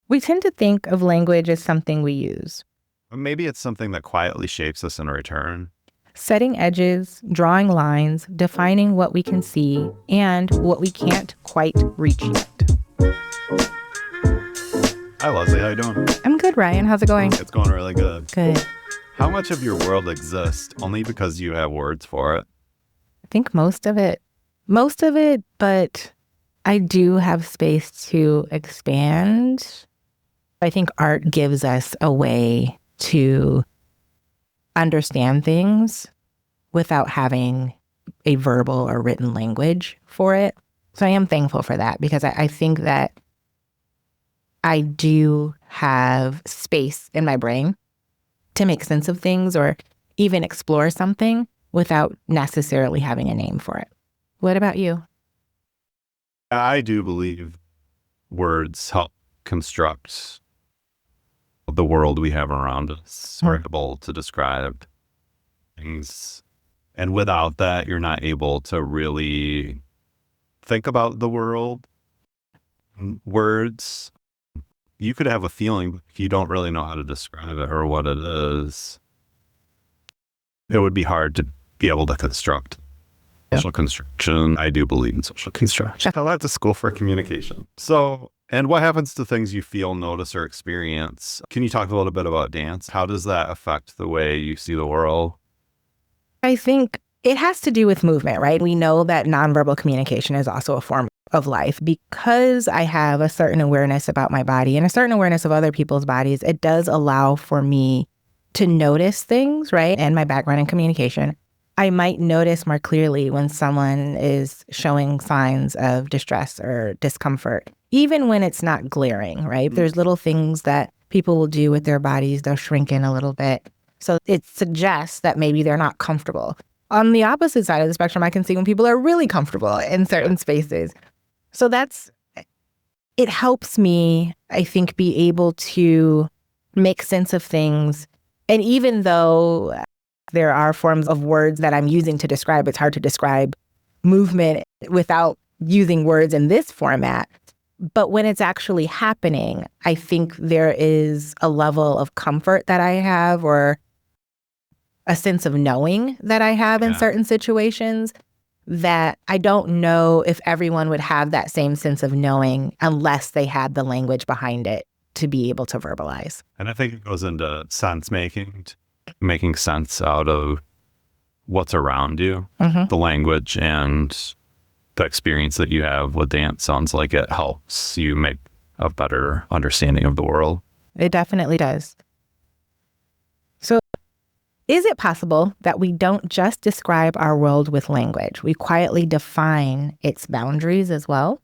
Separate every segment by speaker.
Speaker 1: We tend to think of language as something we use.
Speaker 2: Or maybe it's something that quietly shapes us in return.
Speaker 1: Setting edges, drawing lines, defining what we can see and what we can't quite reach yet.
Speaker 2: Hi, Leslie. How you doing?
Speaker 1: I'm good, Ryan. How's it going?
Speaker 2: It's going really good.
Speaker 1: Good.
Speaker 2: How much of your world exists only because you have words for it?
Speaker 1: I think most of it. But I do have space to expand. I think art gives us a way to understand things without having a verbal or written language for it. So I am thankful for that because I think that I do have space in my brain to make sense of things or even explore something without necessarily having a name for it. What about you?
Speaker 2: I do believe words help construct the world we have around us. We're able to describe things. And without that, you're not able to really think about the world. Words, you could have a feeling, but if you don't really know how to describe it or what it is, it would be hard to be able to construct. Social construction. I do believe in social construction. I went to school for communication. So, and what happens to things you feel, notice, or experience? Can you talk a little bit about dance? How does that affect the way you see the world?
Speaker 1: I think it has to do with movement, right? We know that nonverbal communication is also a form of life. Because I have a certain awareness about my body and a certain awareness of other people's bodies, it does allow for me to notice things, right? And my background in communication, I might notice more clearly when someone is showing signs of distress or discomfort, even when it's not glaring, right? There's little things that people will do with their bodies. They'll shrink in a little bit. So it suggests that maybe they're not comfortable. On the opposite side of the spectrum, I can see when people are really comfortable in certain spaces. So it helps me, I think, be able to make sense of things. And even though there are forms of words that I'm using to describe, it's hard to describe movement without using words in this format. But when it's actually happening, I think there is a level of comfort that I have or a sense of knowing that I have in certain situations that I don't know if everyone would have that same sense of knowing unless they had the language behind it to be able to verbalize.
Speaker 2: And I think it goes into sense making sense out of what's around you, the language and the experience that you have with dance sounds like it helps you make a better understanding of the world.
Speaker 1: It definitely does. So is it possible that we don't just describe our world with language? We quietly define its boundaries as well?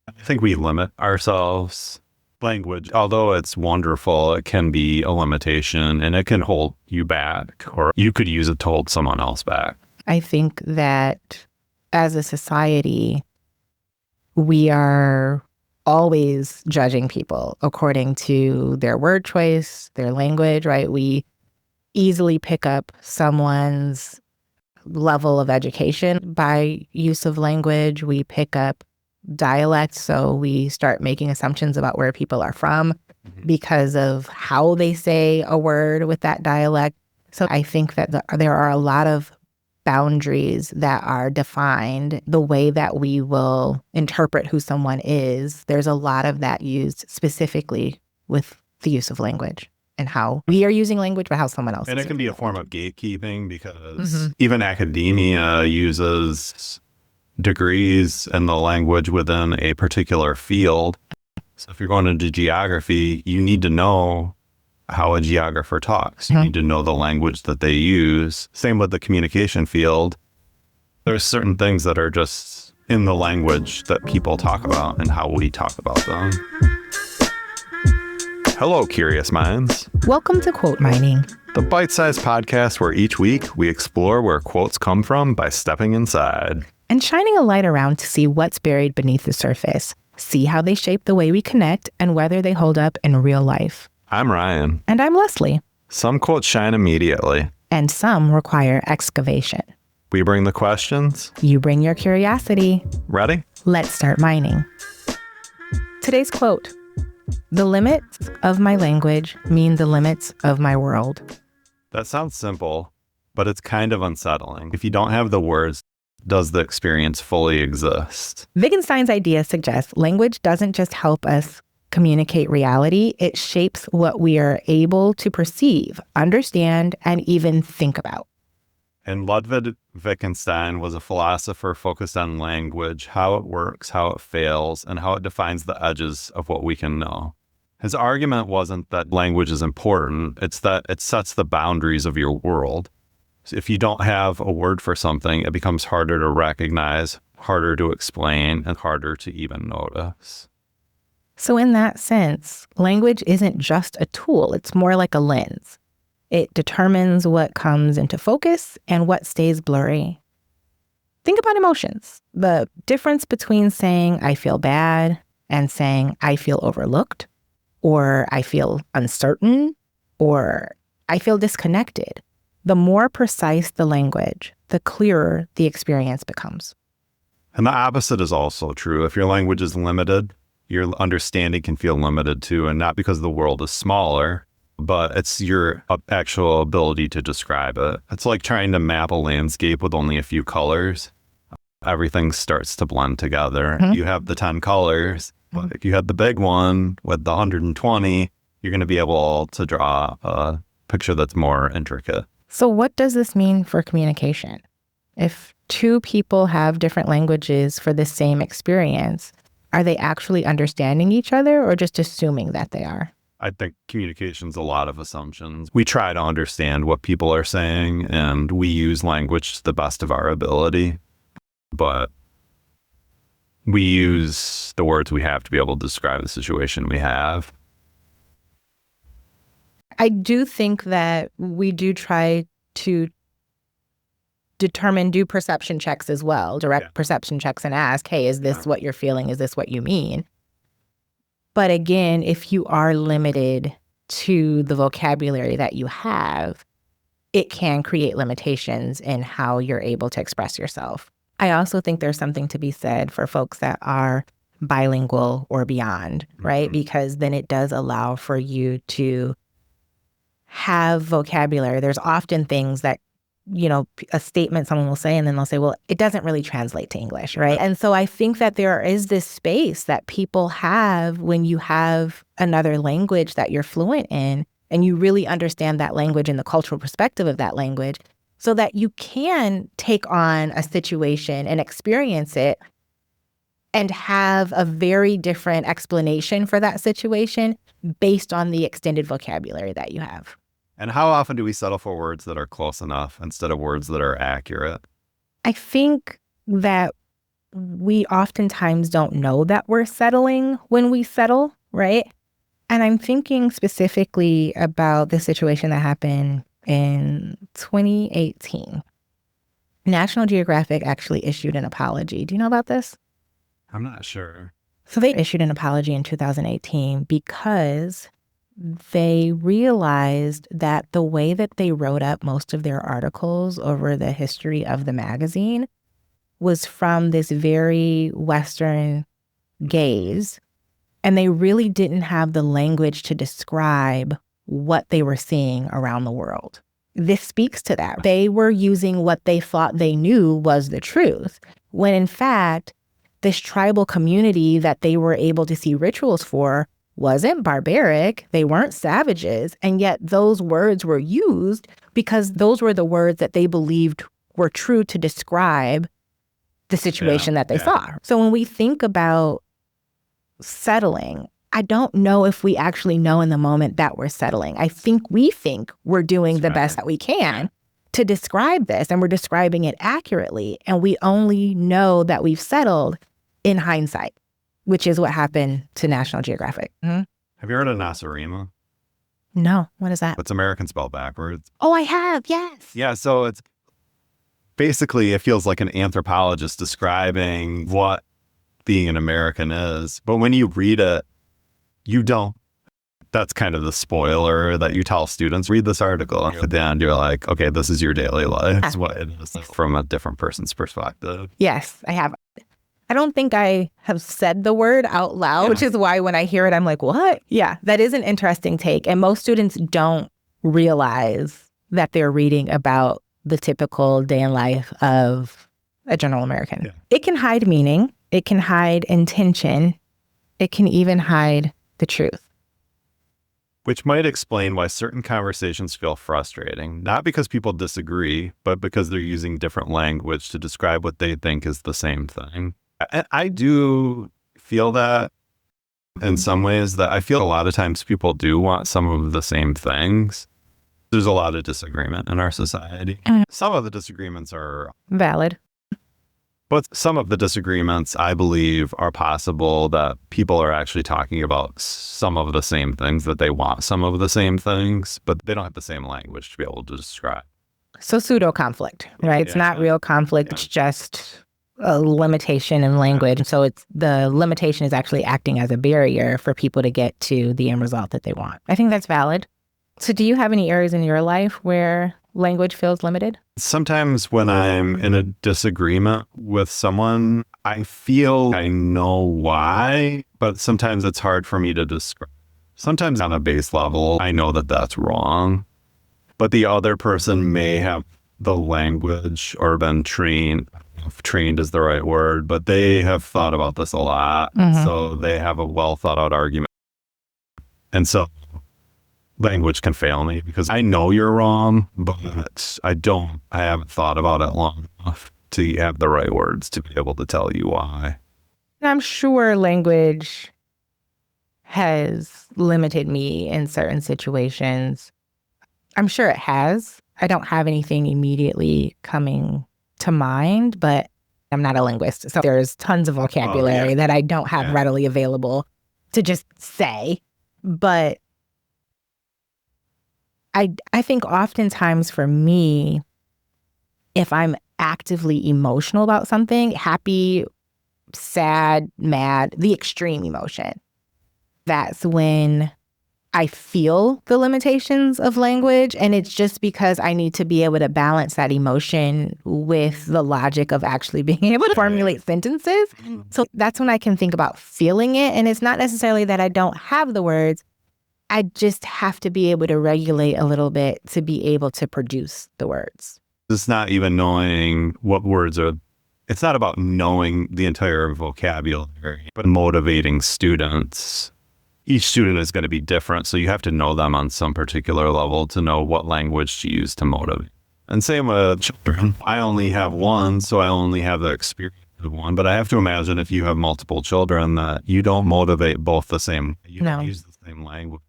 Speaker 2: I think we limit ourselves. Language, although it's wonderful, it can be a limitation and it can hold you back, or you could use it to hold someone else back.
Speaker 1: I think that as a society, we are always judging people according to their word choice, their language, right? We easily pick up someone's level of education by use of language. We pick up dialect, so we start making assumptions about where people are from because of how they say a word with that dialect. So I think that there are a lot of boundaries that are defined, the way that we will interpret who someone is. There's a lot of that used specifically with the use of language and how we are using language, but how someone else is.
Speaker 2: And it can be a form of gatekeeping because even academia uses degrees and the language within a particular field. So if you're going into geography, you need to know how a geographer talks. You need to know the language that they use. Same with the communication field. There's certain things that are just in the language that people talk about and how we talk about them. Hello, curious minds.
Speaker 1: Welcome to Quote Mining,
Speaker 2: The bite-sized podcast where each week we explore where quotes come from by stepping inside.
Speaker 1: and shining a light around to see what's buried beneath the surface, see how they shape the way we connect, and whether they hold up in real life.
Speaker 2: I'm Ryan.
Speaker 1: And I'm Leslie.
Speaker 2: Some quotes shine immediately.
Speaker 1: And some require excavation.
Speaker 2: We bring the questions.
Speaker 1: You bring your curiosity.
Speaker 2: Ready?
Speaker 1: Let's start mining. Today's quote: The limits of my language mean the limits of my world.
Speaker 2: That sounds simple, but it's kind of unsettling. If you don't have the words, does the experience fully exist?
Speaker 1: Wittgenstein's idea suggests language doesn't just help us communicate reality, it shapes what we are able to perceive, understand, and even think about.
Speaker 2: And Ludwig Wittgenstein was a philosopher focused on language, how it works, how it fails, and how it defines the edges of what we can know. His argument wasn't that language is important, it's that it sets the boundaries of your world. So if you don't have a word for something, it becomes harder to recognize, harder to explain, and harder to even notice.
Speaker 1: So in that sense, language isn't just a tool, it's more like a lens. It determines what comes into focus and what stays blurry. Think about emotions. The difference between saying I feel bad and saying I feel overlooked, or I feel uncertain, or I feel disconnected. The more precise the language, the clearer the experience becomes.
Speaker 2: And the opposite is also true. If your language is limited, your understanding can feel limited too, and not because the world is smaller, but it's your actual ability to describe it. It's like trying to map a landscape with only a few colors. Everything starts to blend together.
Speaker 1: Mm-hmm.
Speaker 2: You have the 10 colors, but if you had the big one with the 120, you're going to be able to draw a picture that's more intricate.
Speaker 1: So what does this mean for communication? If two people have different languages for the same experience, are they actually understanding each other or just assuming that they are?
Speaker 2: I think communication's a lot of assumptions. We try to understand what people are saying, and we use language to the best of our ability, but we use the words we have to be able to describe the situation we have.
Speaker 1: I do think that we do try to do perception checks as well, direct perception checks, and ask, hey, is this what you're feeling? Is this what you mean? But again, if you are limited to the vocabulary that you have, it can create limitations in how you're able to express yourself. I also think there's something to be said for folks that are bilingual or beyond, right? Because then it does allow for you to have vocabulary. There's often things that, you know, a statement someone will say and then they'll say, well, it doesn't really translate to English, right? And so I think that there is this space that people have when you have another language that you're fluent in and you really understand that language and the cultural perspective of that language so that you can take on a situation and experience it and have a very different explanation for that situation based on the extended vocabulary that you have.
Speaker 2: And how often do we settle for words that are close enough instead of words that are accurate?
Speaker 1: I think that we oftentimes don't know that we're settling when we settle, right? And I'm thinking specifically about the situation that happened in 2018. National Geographic actually issued an apology. Do you know about this?
Speaker 2: I'm not sure.
Speaker 1: So they issued an apology in 2018 because they realized that the way that they wrote up most of their articles over the history of the magazine was from this very Western gaze, and they really didn't have the language to describe what they were seeing around the world. This speaks to that. They were using what they thought they knew was the truth, when in fact, this tribal community that they were able to see rituals for wasn't barbaric, they weren't savages, and yet those words were used because those were the words that they believed were true to describe the situation that they saw. So when we think about settling, I don't know if we actually know in the moment that we're settling. I think we're doing the best that we can to describe this, and we're describing it accurately, and we only know that we've settled in hindsight, which is what happened to National Geographic. Mm-hmm.
Speaker 2: Have you heard of Nacirema?
Speaker 1: No. What is that?
Speaker 2: It's American spelled backwards.
Speaker 1: Oh, I have. Yes.
Speaker 2: Yeah. So it's basically, it feels like an anthropologist describing what being an American is. But when you read it, you don't. That's kind of the spoiler that you tell students. Read this article. And at the end, you're like, okay, this is your daily life. It's what it is from a different person's perspective.
Speaker 1: Yes, I have. I don't think I have said the word out loud, which is why when I hear it, I'm like, what? Yeah, that is an interesting take. And most students don't realize that they're reading about the typical day in life of a general American. Yeah. It can hide meaning. It can hide intention. It can even hide the truth.
Speaker 2: Which might explain why certain conversations feel frustrating, not because people disagree, but because they're using different language to describe what they think is the same thing. I do feel that in some ways, that I feel a lot of times people do want some of the same things. There's a lot of disagreement in our society. Some of the disagreements are
Speaker 1: valid.
Speaker 2: But some of the disagreements, I believe, are possible that people are actually talking about some of the same things, that they want some of the same things, but they don't have the same language to be able to describe.
Speaker 1: So pseudo-conflict, right? It's not real conflict. It's just a limitation in language. So the limitation is actually acting as a barrier for people to get to the end result that they want. I think that's valid. So do you have any areas in your life where language feels limited?
Speaker 2: Sometimes when I'm in a disagreement with someone, I feel I know why, but sometimes it's hard for me to describe. Sometimes on a base level, I know that that's wrong, but the other person may have the language or been trained. If trained is the right word, but they have thought about this a lot. So they have a well thought out argument. And so language can fail me because I know you're wrong, but I haven't thought about it long enough to have the right words to be able to tell you why.
Speaker 1: And I'm sure language has limited me in certain situations. I'm sure it has. I don't have anything immediately coming to mind, but I'm not a linguist. So there's tons of vocabulary that I don't have readily available to just say. But I think oftentimes for me, if I'm actively emotional about something, happy, sad, mad, the extreme emotion, that's when I feel the limitations of language. And it's just because I need to be able to balance that emotion with the logic of actually being able to formulate sentences. So that's when I can think about feeling it. And it's not necessarily that I don't have the words. I just have to be able to regulate a little bit to be able to produce the words.
Speaker 2: It's not even knowing what words are. It's not about knowing the entire vocabulary, but motivating students. Each student is going to be different, so you have to know them on some particular level to know what language to use to motivate. And same with children. I only have one, so I only have the experience of one. But I have to imagine if you have multiple children that you don't motivate both the same. You don't use the same language.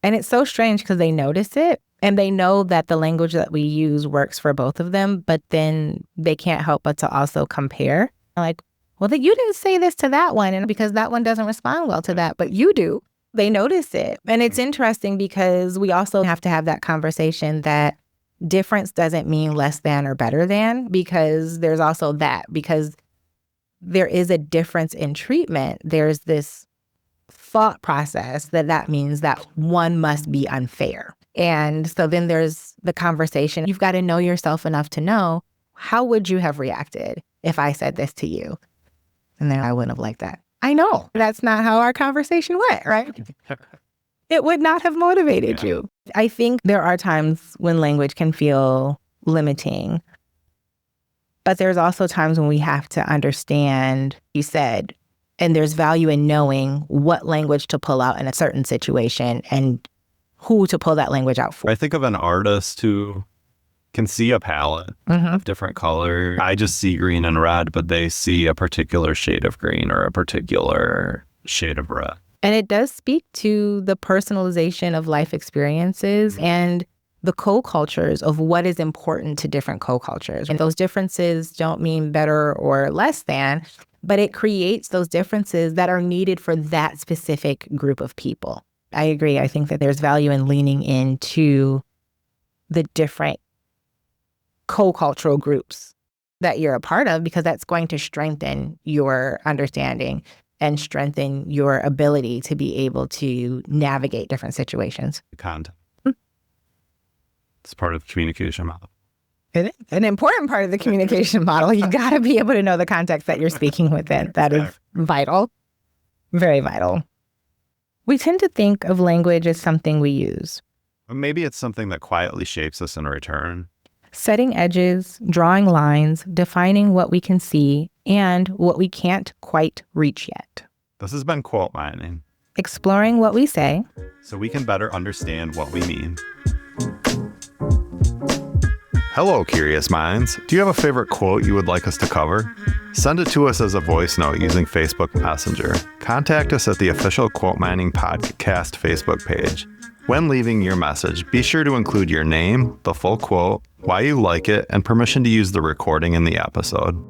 Speaker 1: And it's so strange because they notice it and they know that the language that we use works for both of them, but then they can't help but to also compare. Like, well, you didn't say this to that one, and because that one doesn't respond well to that, but you do. They notice it. And it's interesting because we also have to have that conversation that difference doesn't mean less than or better than, because there's also that, because there is a difference in treatment. There's this thought process that means that one must be unfair. And so then there's the conversation. You've got to know yourself enough to know, how would you have reacted if I said this to you? And then I wouldn't have liked that. I know that's not how our conversation went, right? It would not have motivated you. I think there are times when language can feel limiting, but there's also times when we have to understand, you said, and there's value in knowing what language to pull out in a certain situation and who to pull that language out for.
Speaker 2: I think of an artist who can see a palette of different color. I just see green and red, but they see a particular shade of green or a particular shade of red.
Speaker 1: And it does speak to the personalization of life experiences and the co-cultures of what is important to different co-cultures. And those differences don't mean better or less than, but it creates those differences that are needed for that specific group of people. I agree. I think that there's value in leaning into the different co-cultural groups that you're a part of, because that's going to strengthen your understanding and strengthen your ability to be able to navigate different situations.
Speaker 2: Content. It's part of the communication model.
Speaker 1: An important part of the communication model. You got to be able to know the context that you're speaking within. That is vital. Very vital. We tend to think of language as something we use.
Speaker 2: Maybe it's something that quietly shapes us in return.
Speaker 1: Setting edges, drawing lines, defining what we can see and what we can't quite reach yet.
Speaker 2: This has been Quote Mining.
Speaker 1: Exploring what we say
Speaker 2: so we can better understand what we mean. Hello, curious minds. Do you have a favorite quote you would like us to cover? Send it to us as a voice note using Facebook Messenger. Contact us at the official Quote Mining Podcast Facebook page. When leaving your message, be sure to include your name, the full quote, why you like it, and permission to use the recording in the episode.